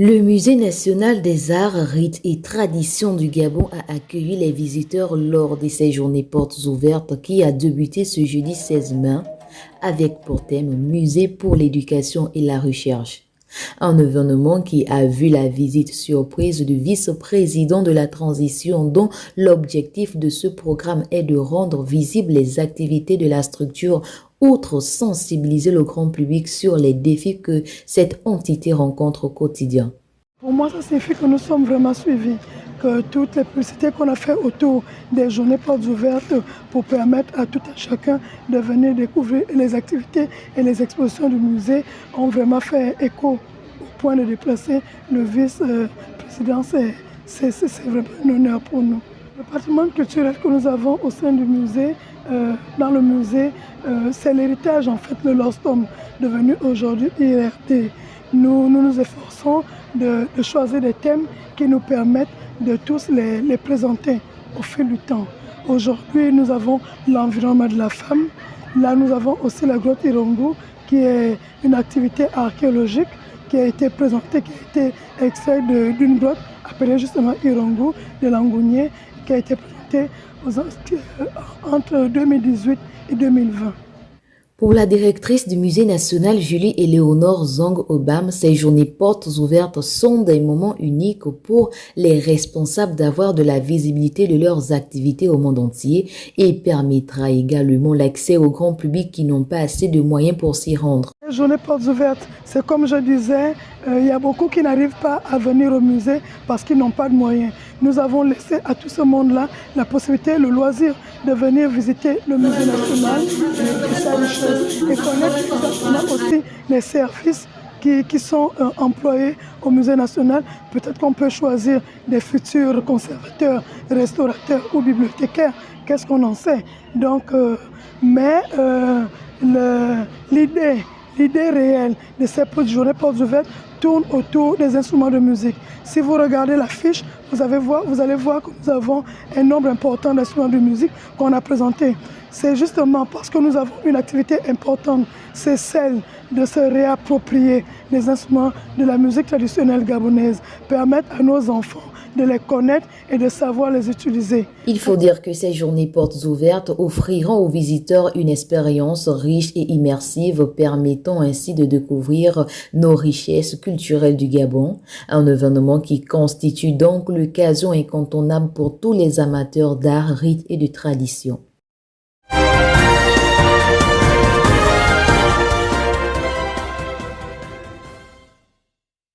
Le Musée national des arts, rites et traditions du Gabon a accueilli les visiteurs lors de ses journées portes ouvertes qui a débuté ce jeudi 16 mai avec pour thème Musée pour l'éducation et la recherche. Un événement qui a vu la visite surprise du vice-président de la transition dont l'objectif de ce programme est de rendre visibles les activités de la structure outre sensibiliser le grand public sur les défis que cette entité rencontre au quotidien. Pour moi, ça signifie que nous sommes vraiment suivis, que toutes les publicités qu'on a faites autour des journées portes ouvertes pour permettre à tout un chacun de venir découvrir les activités et les expositions du musée ont vraiment fait écho au point de déplacer le vice-président. C'est vraiment un honneur pour nous. Le patrimoine culturel que nous avons au sein du musée, dans le musée, c'est l'héritage en fait de l'Ostom, devenu aujourd'hui IRD. Nous nous efforçons de choisir des thèmes qui nous permettent de tous les présenter au fil du temps. Aujourd'hui, nous avons l'environnement de la femme. Là, nous avons aussi la grotte Irongo, qui est une activité archéologique qui a été présentée, qui a été extraite d'une grotte appelée justement Irongo de Langounier, qui a été présentée entre 2018 et 2020. Pour la directrice du Musée national Julie-Éléonore Zong-Obam, ces journées portes ouvertes sont des moments uniques pour les responsables d'avoir de la visibilité de leurs activités au monde entier et permettra également l'accès au grand public qui n'ont pas assez de moyens pour s'y rendre. Les journées portes ouvertes, c'est comme je disais, il y a beaucoup qui n'arrivent pas à venir au musée parce qu'ils n'ont pas de moyens. Nous avons laissé à tout ce monde-là la possibilité, le loisir de venir visiter le musée national et connaître exactement aussi les services qui sont employés au musée national. Peut-être qu'on peut choisir des futurs conservateurs, restaurateurs ou bibliothécaires. Qu'est-ce qu'on en sait? Donc, l'idée réelle de ces petites journées portes ouvertes tourne autour des instruments de musique. Si vous regardez l'affiche, vous allez voir que nous avons un nombre important d'instruments de musique qu'on a présentés. C'est justement parce que nous avons une activité importante, c'est celle de se réapproprier les instruments de la musique traditionnelle gabonaise, permettre à nos enfants de les connaître et de savoir les utiliser. Il faut dire que ces journées portes ouvertes offriront aux visiteurs une expérience riche et immersive permettant ainsi de découvrir nos richesses culturelles du Gabon, un événement qui constitue donc l'occasion incontournable pour tous les amateurs d'art, rites et de tradition.